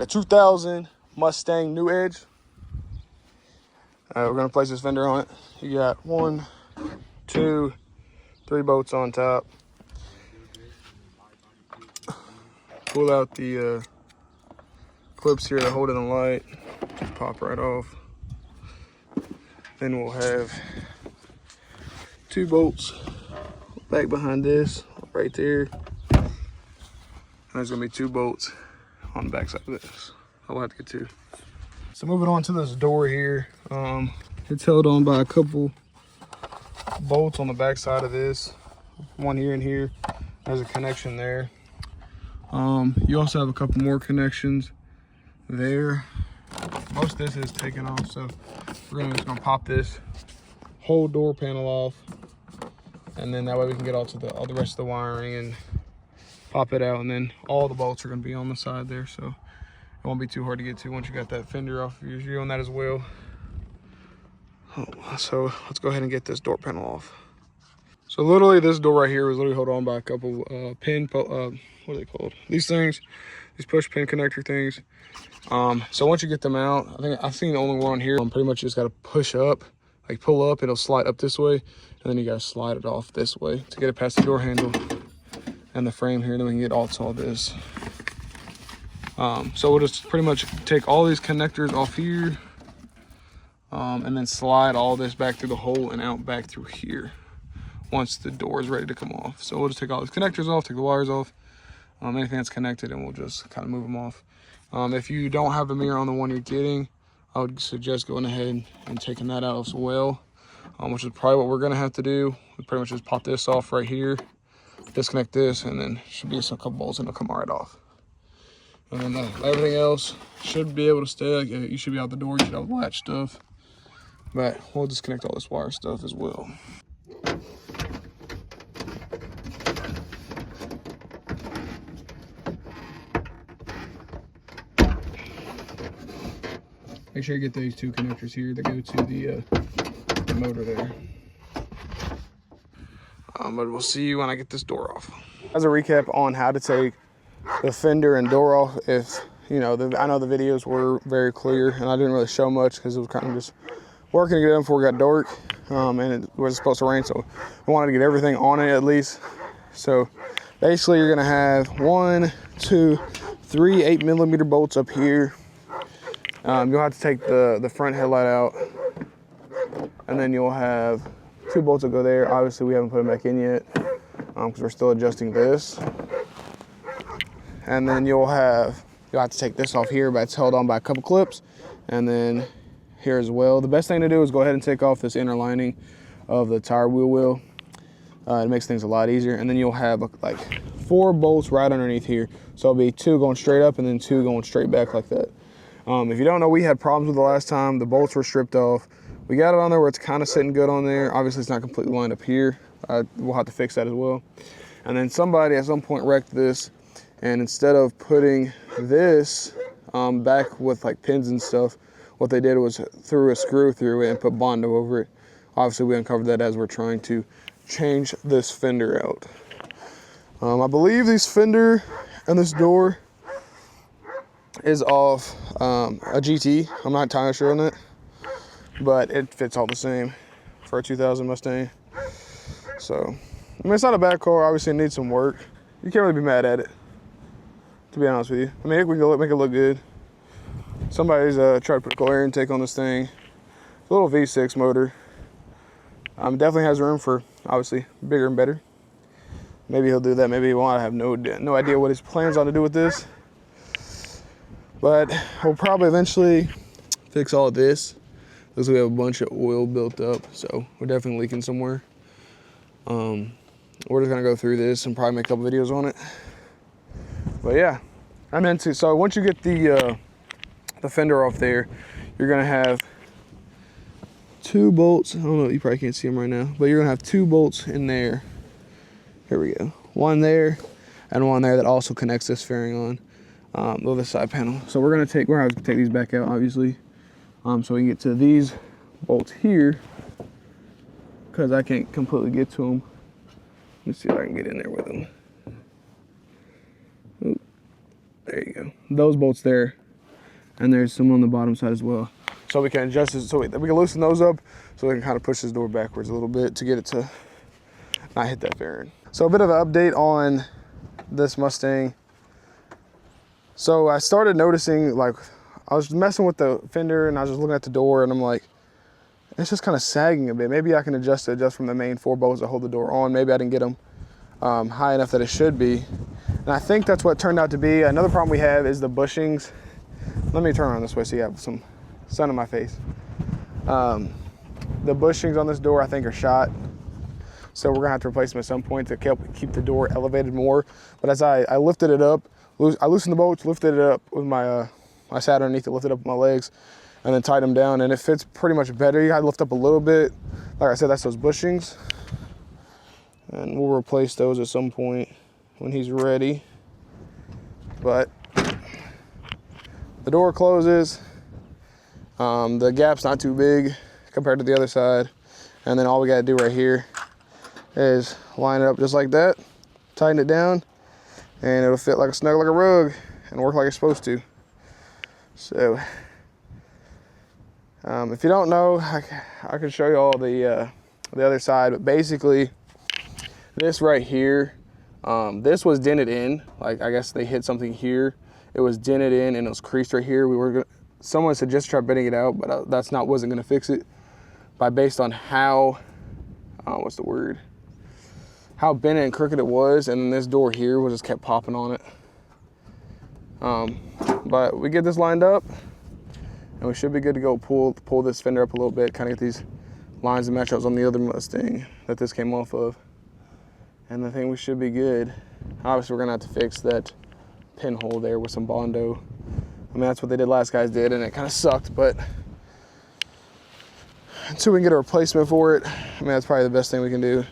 A 2000 Mustang New Edge. We're gonna place this fender on it. You got 1, 2, 3 bolts on top. Pull out the clips here that hold it in light. Just pop right off. Then we'll have 2 bolts back behind this, right there. And there's gonna be 2 bolts on the back side of this. I'll have to get 2. So moving on to this door here. It's held on by a couple bolts on the back side of this. One here and here. There's a connection there. You also have a couple more connections there. Most of this is taken off, so we're just gonna pop this whole door panel off, and then that way we can get all the rest of the wiring and pop it out, and then all the bolts are gonna be on the side there, so it won't be too hard to get to once you got that fender off. You're on that as well. So let's go ahead and get this door panel off. So literally this door right here was literally held on by a couple what are they called? These things, these push pin connector things. So once you get them out, I think I've seen the only one on here. Pretty much you just got to push up, like pull up, it'll slide up this way, and then you got to slide it off this way to get it past the door handle and the frame here. Then we can get all this. So we'll just pretty much take all these connectors off here, and then slide all this back through the hole and out back through here once the door is ready to come off. So we'll just take all these connectors off, take the wires off, anything that's connected, and we'll just kind of move them off. If you don't have a mirror on the one you're getting, I would suggest going ahead and taking that out as well, which is probably what we're gonna have to do. We pretty much just pop this off right here, disconnect this, and then should be a couple bolts and it'll come right off. And then everything else should be able to stay. Like, you should be out the door, you should have latch stuff, but we'll disconnect all this wire stuff as well. Make sure you get these 2 connectors here that go to the motor there. But we'll see you when I get this door off. As a recap on how to take the fender and door off, if you know, I know the videos were very clear and I didn't really show much because it was kind of just working to get done before it got dark, and it was supposed to rain, so I wanted to get everything on it at least. So basically you're gonna have 1, 2, 3 8mm bolts up here. You'll have to take the front headlight out, and then you'll have 2 bolts that go there. Obviously we haven't put them back in yet because we're still adjusting this. And then you'll have to take this off here, but it's held on by a couple clips, and then here as well. The best thing to do is go ahead and take off this inner lining of the tire wheel. It makes things a lot easier. And then you'll have like 4 bolts right underneath here, so it'll be 2 going straight up and then 2 going straight back like that. If you don't know, we had problems with the last time. The bolts were stripped off. We got it on there where it's kind of sitting good on there. Obviously, it's not completely lined up here. We'll have to fix that as well. And then somebody at some point wrecked this, and instead of putting this back with like pins and stuff, what they did was threw a screw through it and put Bondo over it. Obviously, we uncovered that as we're trying to change this fender out. I believe this fender and this door is off a GT. I'm not entirely sure on that, but it fits all the same for a 2000 Mustang. So, I mean, it's not a bad car. Obviously, it needs some work. You can't really be mad at it, to be honest with you. I mean, we can make it look good. Somebody's tried to put a cool air intake on this thing. It's a little V6 motor. Definitely has room for, obviously, bigger and better. Maybe he'll do that. Maybe he won't. I have no idea what his plans on to do with this. But we'll probably eventually fix all of this because we have a bunch of oil built up, so we're definitely leaking somewhere. We're just gonna go through this and probably make a couple videos on it. But yeah, I meant to. So once you get the fender off there, you're gonna have 2 bolts. I don't know, you probably can't see them right now, but you're gonna have 2 bolts in there. Here we go. One there and one there that also connects this fairing on. The other side panel. So we're gonna have to take these back out, obviously, so we can get to these bolts here, because I can't completely get to them. Let's see if I can get in there with them. Oop. There you go. Those bolts there and there's some on the bottom side as well. So we can adjust it, so we can loosen those up, so we can kind of push this door backwards a little bit to get it to not hit that fairing. So a bit of an update on this Mustang. So I started noticing, like, I was messing with the fender and I was just looking at the door and I'm like, it's just kind of sagging a bit. Maybe I can adjust it just from the main 4 bolts that hold the door on. Maybe I didn't get them high enough that it should be. And I think that's what it turned out to be. Another problem we have is the bushings. Let me turn around this way so you have some sun in my face. The bushings on this door I think are shot. So we're gonna have to replace them at some point to keep the door elevated more. But as I lifted it up, I loosened the bolts, lifted it up with my, I sat underneath it, lifted up with my legs, and then tied them down, and it fits pretty much better. You gotta lift up a little bit. Like I said, that's those bushings. And we'll replace those at some point when he's ready. But the door closes. The gap's not too big compared to the other side. And then all we gotta do right here is line it up just like that, tighten it down, and it'll fit like a snug like a rug and work like it's supposed to. So if you don't know, I can show you all the other side, but basically this right here, this was dented in. Like, I guess they hit something here. It was dented in and it was creased right here. Someone suggested try bending it out, but wasn't gonna fix it. Based on how, what's the word? How bent and crooked it was, and then this door here just kept popping on it. But we get this lined up, and we should be good to go. Pull this fender up a little bit, kind of get these lines and match ups on the other Mustang that this came off of. And I think we should be good. Obviously, we're gonna have to fix that pinhole there with some Bondo. I mean, that's what they did last guys did, and it kind of sucked, but until we can get a replacement for it, I mean, that's probably the best thing we can do.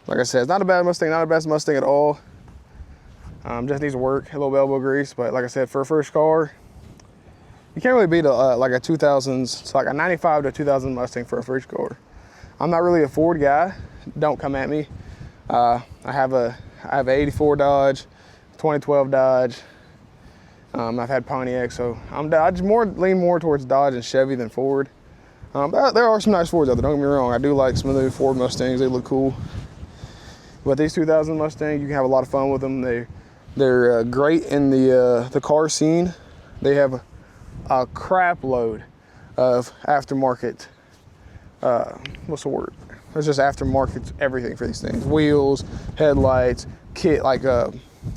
Like I said, it's not a bad Mustang, not a bad Mustang at all. Just needs to work, a little elbow grease, but like I said, for a first car, you can't really beat like a 2000s, it's like a 95 to 2000 Mustang for a first car. I'm not really a Ford guy, don't come at me. I have a 84 Dodge, 2012 Dodge. I've had Pontiac, so I just lean more towards Dodge and Chevy than Ford. But there are some nice Fords out there, don't get me wrong. I do like some of the Ford Mustangs, they look cool. But these 2000 Mustangs, you can have a lot of fun with them. They're great in the car scene. They have a crap load of aftermarket, what's the word? There's just aftermarket everything for these things. Wheels, headlights, kit, like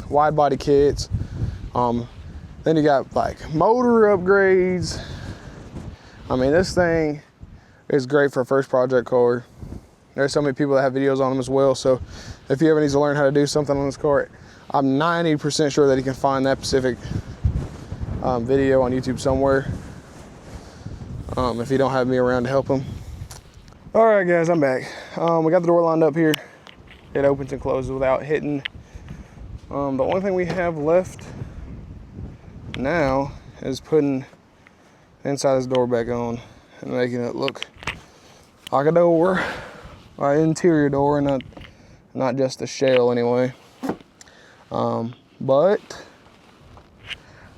wide body kits. Then you got like motor upgrades. I mean, this thing is great for a first project car. There's so many people that have videos on them as well. So if you ever need to learn how to do something on this car, I'm 90% sure that you can find that specific video on YouTube somewhere. If you don't have me around to help them. All right, guys, I'm back. We got the door lined up here. It opens and closes without hitting. The only thing we have left now is putting the inside of this door back on and making it look like a door, an interior door, and not just a shell anyway. But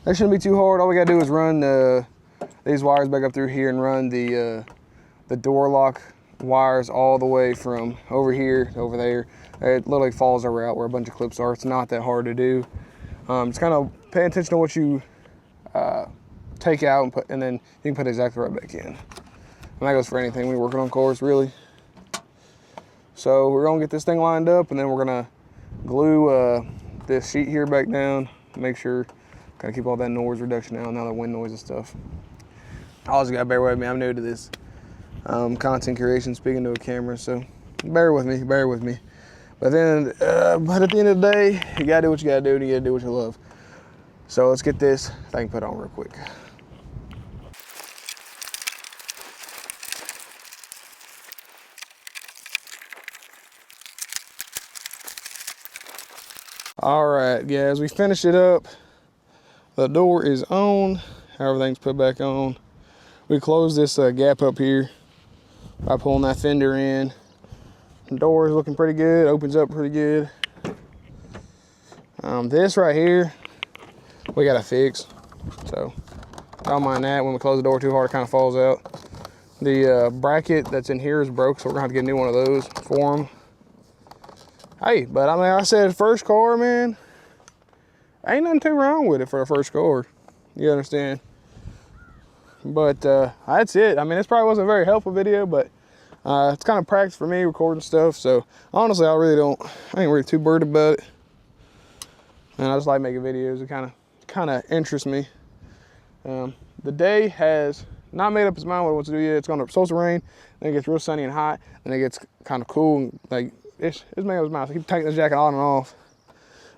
that shouldn't be too hard. All we gotta do is run these wires back up through here and run the door lock wires all the way from over here to over there. It literally follows our route where a bunch of clips are. It's not that hard to do. Just kind of pay attention to what you take out and then you can put it exactly right back in. And that goes for anything when you're working on cars, really. So we're gonna get this thing lined up, and then we're gonna glue this sheet here back down to make sure, kind of keep all that noise reduction out, and all that wind noise and stuff. I just gotta bear with me. I'm new to this content creation, speaking to a camera, so bear with me, bear with me. But then, at the end of the day, you gotta do what you gotta do, and you gotta do what you love. So let's get this thing put on real quick. All right, guys, we finished it up. The door is on, everything's put back on. We closed this gap up here by pulling that fender in. The door is looking pretty good, opens up pretty good. This right here, we gotta fix. So don't mind that. When we close the door too hard, it kind of falls out. The bracket that's in here is broke, so we're gonna have to get a new one of those for them. Hey, but I mean, I said first car, man, ain't nothing too wrong with it for a first car. You understand? But that's it. I mean, this probably wasn't a very helpful video, but it's kind of practice for me recording stuff. So honestly, I ain't really too worried about it. And I just like making videos. It kind of interests me. The day has not made up its mind what it wants to do yet. It's supposed to rain, then it gets real sunny and hot, then it gets kind of cool and like it's made up its mind. So I keep taking this jacket on and off.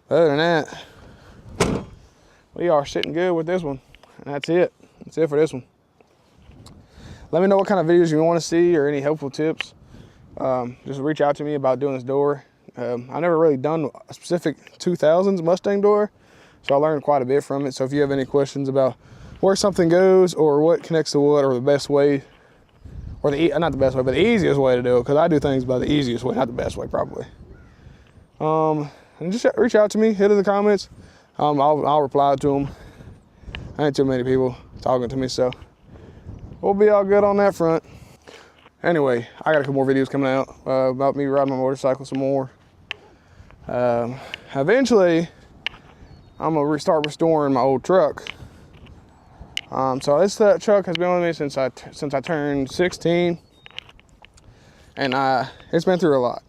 But other than that, we are sitting good with this one. And that's it. That's it for this one. Let me know what kind of videos you want to see or any helpful tips. Just reach out to me about doing this door. I've never really done a specific 2000s Mustang door, so I learned quite a bit from it. So if you have any questions about where something goes or what connects to what or the best way, or not the best way, but the easiest way to do it, because I do things by the easiest way, not the best way probably. And just reach out to me, hit in the comments. I'll reply to them. Ain't too many people talking to me, so we'll be all good on that front. Anyway, I got a couple more videos coming out about me riding my motorcycle some more. Eventually, I'm gonna start restoring my old truck. So this truck has been with me since I turned 16, and it's been through a lot.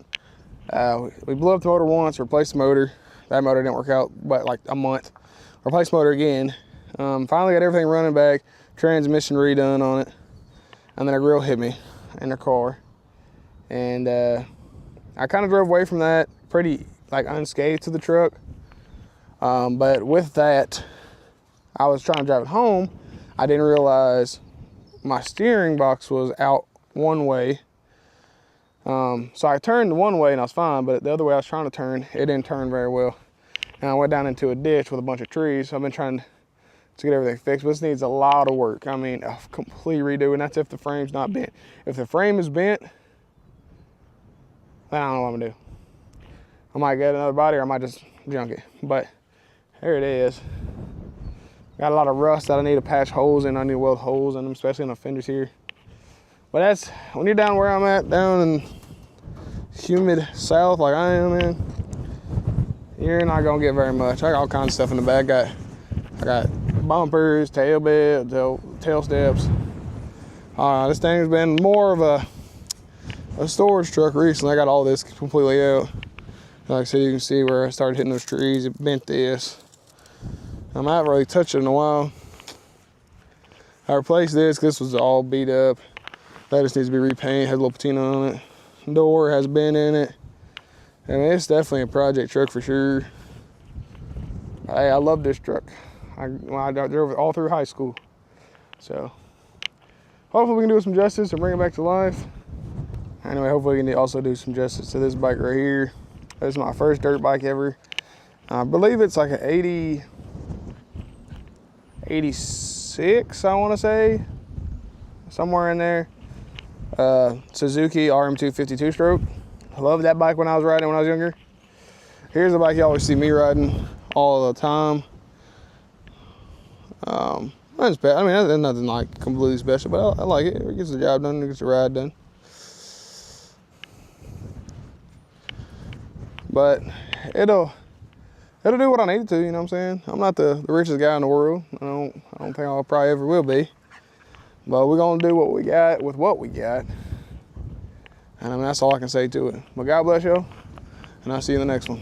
We blew up the motor once, replaced the motor. That motor didn't work out, but like a month. Replaced the motor again. Finally got everything running back, transmission redone on it, and then a grill hit me in the car. And I kind of drove away from that pretty like unscathed to the truck. But with that, I was trying to drive it home. I didn't realize my steering box was out one way. So I turned one way and I was fine, but the other way I was trying to turn, it didn't turn very well. And I went down into a ditch with a bunch of trees. So I've been trying to get everything fixed, but this needs a lot of work. I mean, a complete redo, and that's if the frame's not bent. If the frame is bent, then I don't know what I'm gonna do. I might get another body or I might just junk it. But here it is. Got a lot of rust that I need to patch holes in. I need to weld holes in them, especially in the fenders here. But that's, when you're down where I'm at, down in humid south like I am in, you're not gonna get very much. I got all kinds of stuff in the back. I got bumpers, tail bed, tail steps. This thing's been more of a storage truck recently. I got all this completely out. Like I said, you can see where I started hitting those trees. It bent this. I haven't really touched it in a while. I replaced this because this was all beat up. That just needs to be repainted. Has a little patina on it. Door has been in it. I mean, it's definitely a project truck for sure. Hey, I love this truck. I drove it all through high school. So hopefully we can do some justice and bring it back to life. Anyway, hopefully we can also do some justice to this bike right here. This is my first dirt bike ever. I believe it's like an 86, I want to say, somewhere in there. Suzuki RM252 stroke. I loved that bike when I was riding when I was younger. Here's the bike you always see me riding all the time. I mean, there's nothing like completely special, but I like it. It gets the job done, it gets the ride done. But it'll do what I need it to, you know what I'm saying? I'm not the richest guy in the world. I don't think I'll probably ever will be. But we're gonna do what we got with what we got. And I mean, that's all I can say to it. But God bless y'all, and I'll see you in the next one.